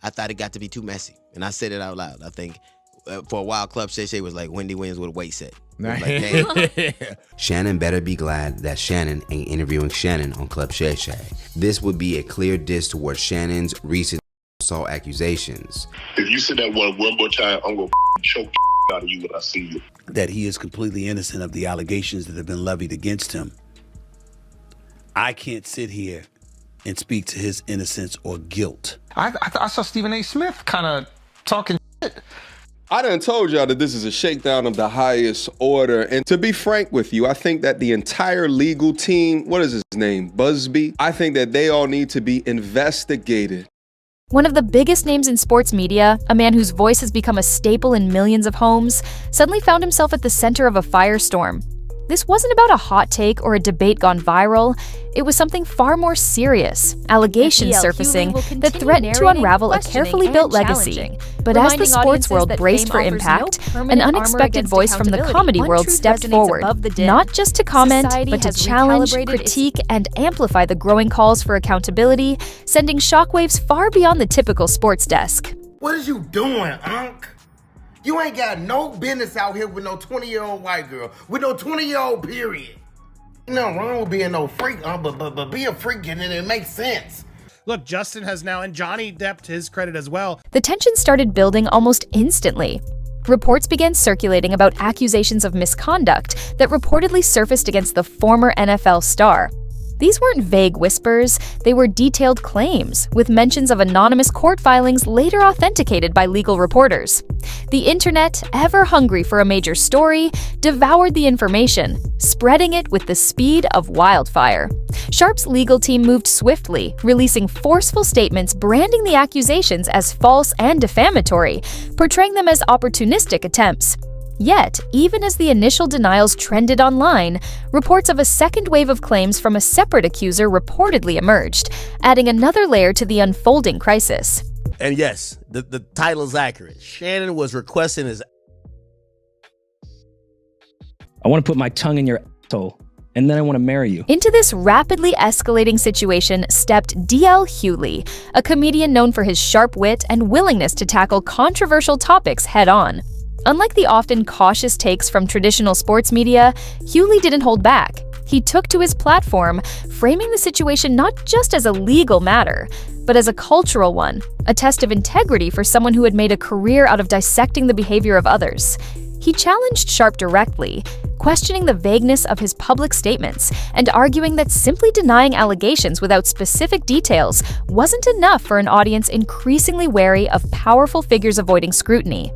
I thought it got to be too messy. And I said it out loud. I think for a while, Club Shay Shay was like Wendy Williams with a weight set. Like, Shannon better be glad that Shannon ain't interviewing Shannon on Club Shay Shay. This would be a clear diss towards Shannon's recent assault accusations. If you say that one more time, I'm going to choke out of you when I see you. That he is completely innocent of the allegations that have been levied against him. I can't sit here and speak to his innocence or guilt. I saw Stephen A. Smith kind of talking shit. I done told y'all that this is a shakedown of the highest order. And to be frank with you, I think that the entire legal team, what is his name, Busby? I think that they all need to be investigated. One of the biggest names in sports media, a man whose voice has become a staple in millions of homes, suddenly found himself at the center of a firestorm. This wasn't about a hot take or a debate gone viral. It was something far more serious, allegations surfacing that threatened to unravel a carefully built legacy. But as the sports world braced for impact, an unexpected voice from the comedy world stepped forward, not just to comment, but to challenge, critique, and amplify the growing calls for accountability, sending shockwaves far beyond the typical sports desk. What is you doing, Unc? You ain't got no business out here with no 20-year-old white girl, with no 20-year-old period. Ain't nothing wrong with being no freak, but be a freak and it makes sense. Look, Justin has now, and Johnny Depp to his credit as well. The tension started building almost instantly. Reports began circulating about accusations of misconduct that reportedly surfaced against the former NFL star. These weren't vague whispers, they were detailed claims, with mentions of anonymous court filings later authenticated by legal reporters. The internet, ever hungry for a major story, devoured the information, spreading it with the speed of wildfire. Sharpe's legal team moved swiftly, releasing forceful statements branding the accusations as false and defamatory, portraying them as opportunistic attempts. Yet, even as the initial denials trended online, reports of a second wave of claims from a separate accuser reportedly emerged, adding another layer to the unfolding crisis. And yes, the title is accurate. Shannon was requesting his... I want to put my tongue in your asshole, and then I want to marry you. Into this rapidly escalating situation stepped D.L Hughley, a comedian known for his sharp wit and willingness to tackle controversial topics head-on. Unlike the often cautious takes from traditional sports media, Hughley didn't hold back. He took to his platform, framing the situation not just as a legal matter, but as a cultural one, a test of integrity for someone who had made a career out of dissecting the behavior of others. He challenged Sharpe directly, questioning the vagueness of his public statements and arguing that simply denying allegations without specific details wasn't enough for an audience increasingly wary of powerful figures avoiding scrutiny.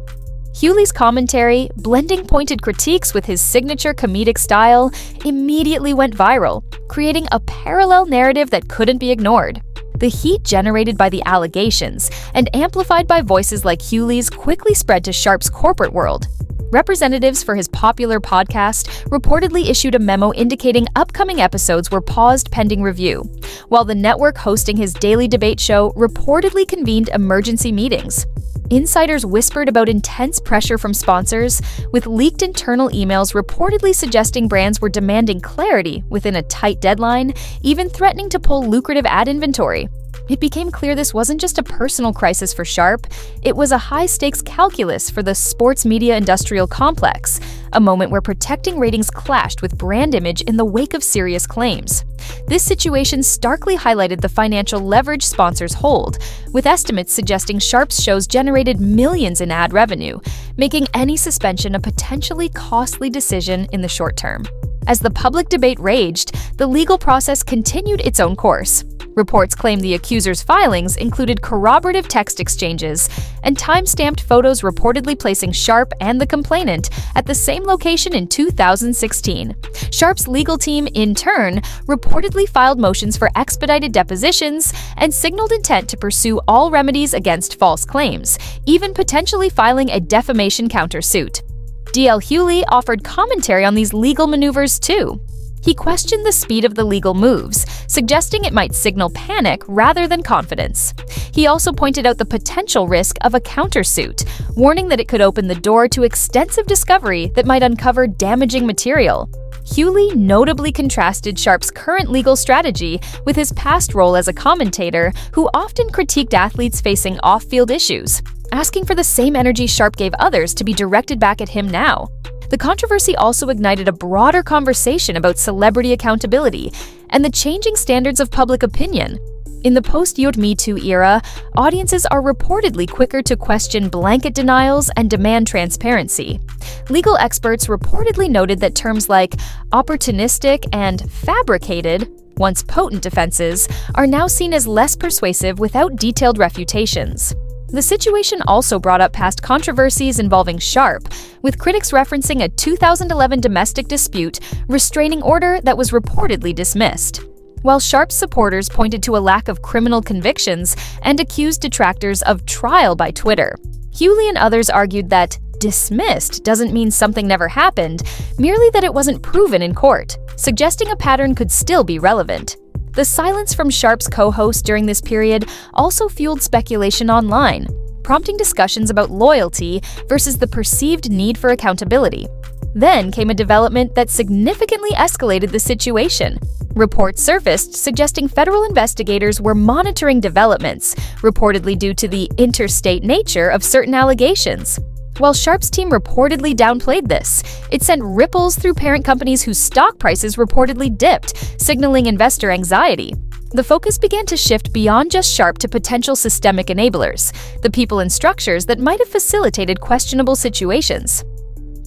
Hughley's commentary, blending pointed critiques with his signature comedic style, immediately went viral, creating a parallel narrative that couldn't be ignored. The heat generated by the allegations and amplified by voices like Hughley's quickly spread to Sharpe's corporate world. Representatives for his popular podcast reportedly issued a memo indicating upcoming episodes were paused pending review, while the network hosting his daily debate show reportedly convened emergency meetings. Insiders whispered about intense pressure from sponsors, with leaked internal emails reportedly suggesting brands were demanding clarity within a tight deadline, even threatening to pull lucrative ad inventory. It became clear this wasn't just a personal crisis for Sharpe, it was a high-stakes calculus for the sports media industrial complex, a moment where protecting ratings clashed with brand image in the wake of serious claims. This situation starkly highlighted the financial leverage sponsors hold, with estimates suggesting Sharpe's shows generated millions in ad revenue, making any suspension a potentially costly decision in the short term. As the public debate raged, the legal process continued its own course. Reports claim the accuser's filings included corroborative text exchanges and time-stamped photos reportedly placing Sharpe and the complainant at the same location in 2016. Sharpe's legal team, in turn, reportedly filed motions for expedited depositions and signaled intent to pursue all remedies against false claims, even potentially filing a defamation countersuit. D.L Hughley offered commentary on these legal maneuvers too. He questioned the speed of the legal moves, suggesting it might signal panic rather than confidence. He also pointed out the potential risk of a countersuit, warning that it could open the door to extensive discovery that might uncover damaging material. Hughley notably contrasted Sharpe's current legal strategy with his past role as a commentator who often critiqued athletes facing off-field issues, asking for the same energy Sharpe gave others to be directed back at him now. The controversy also ignited a broader conversation about celebrity accountability and the changing standards of public opinion. In the post-Me Too era, audiences are reportedly quicker to question blanket denials and demand transparency. Legal experts reportedly noted that terms like opportunistic and fabricated, once potent defenses, are now seen as less persuasive without detailed refutations. The situation also brought up past controversies involving Sharpe, with critics referencing a 2011 domestic dispute restraining order that was reportedly dismissed. While Sharpe's supporters pointed to a lack of criminal convictions and accused detractors of trial by Twitter, Hughley and others argued that dismissed doesn't mean something never happened, merely that it wasn't proven in court, suggesting a pattern could still be relevant. The silence from Sharpe's co-host during this period also fueled speculation online, prompting discussions about loyalty versus the perceived need for accountability. Then came a development that significantly escalated the situation. Reports surfaced suggesting federal investigators were monitoring developments, reportedly due to the interstate nature of certain allegations. While Sharpe's team reportedly downplayed this, it sent ripples through parent companies whose stock prices reportedly dipped, signaling investor anxiety. The focus began to shift beyond just Sharpe to potential systemic enablers, the people and structures that might have facilitated questionable situations.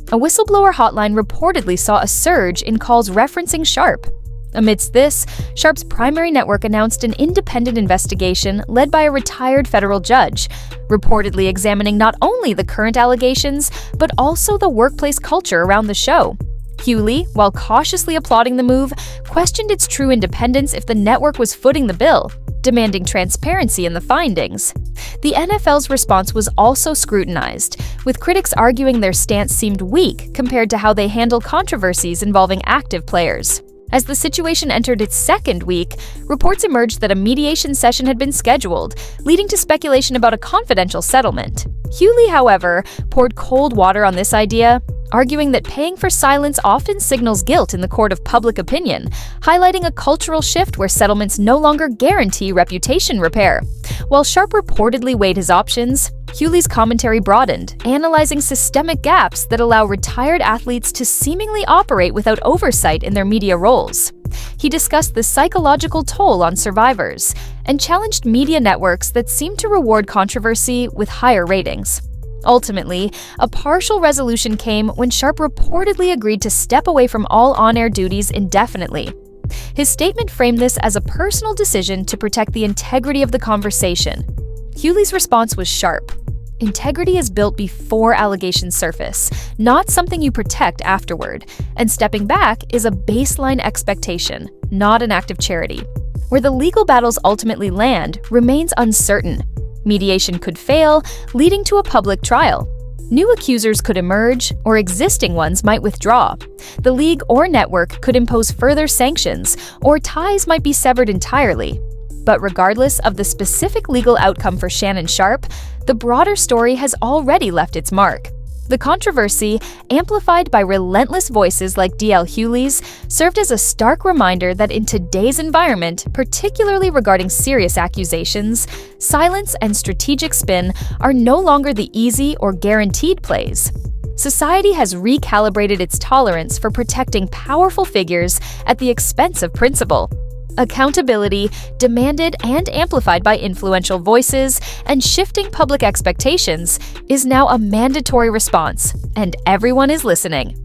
A whistleblower hotline reportedly saw a surge in calls referencing Sharpe. Amidst this, Sharpe's primary network announced an independent investigation led by a retired federal judge, reportedly examining not only the current allegations, but also the workplace culture around the show. Hughley, while cautiously applauding the move, questioned its true independence if the network was footing the bill, demanding transparency in the findings. The NFL's response was also scrutinized, with critics arguing their stance seemed weak compared to how they handle controversies involving active players. As the situation entered its second week, reports emerged that a mediation session had been scheduled, leading to speculation about a confidential settlement. Hughley, however, poured cold water on this idea, arguing that paying for silence often signals guilt in the court of public opinion, highlighting a cultural shift where settlements no longer guarantee reputation repair. While Sharpe reportedly weighed his options, Hughley's commentary broadened, analyzing systemic gaps that allow retired athletes to seemingly operate without oversight in their media roles. He discussed the psychological toll on survivors and challenged media networks that seem to reward controversy with higher ratings. Ultimately, a partial resolution came when Sharpe reportedly agreed to step away from all on-air duties indefinitely. His statement framed this as a personal decision to protect the integrity of the conversation. Hughley's response was sharp. Integrity is built before allegations surface, not something you protect afterward, and stepping back is a baseline expectation, not an act of charity. Where the legal battles ultimately land remains uncertain. Mediation could fail, leading to a public trial. New accusers could emerge, or existing ones might withdraw. The league or network could impose further sanctions, or ties might be severed entirely. But regardless of the specific legal outcome for Shannon Sharpe, the broader story has already left its mark. The controversy, amplified by relentless voices like D.L Hughley's, served as a stark reminder that in today's environment, particularly regarding serious accusations, silence and strategic spin are no longer the easy or guaranteed plays. Society has recalibrated its tolerance for protecting powerful figures at the expense of principle. Accountability, demanded and amplified by influential voices and shifting public expectations, is now a mandatory response, and everyone is listening.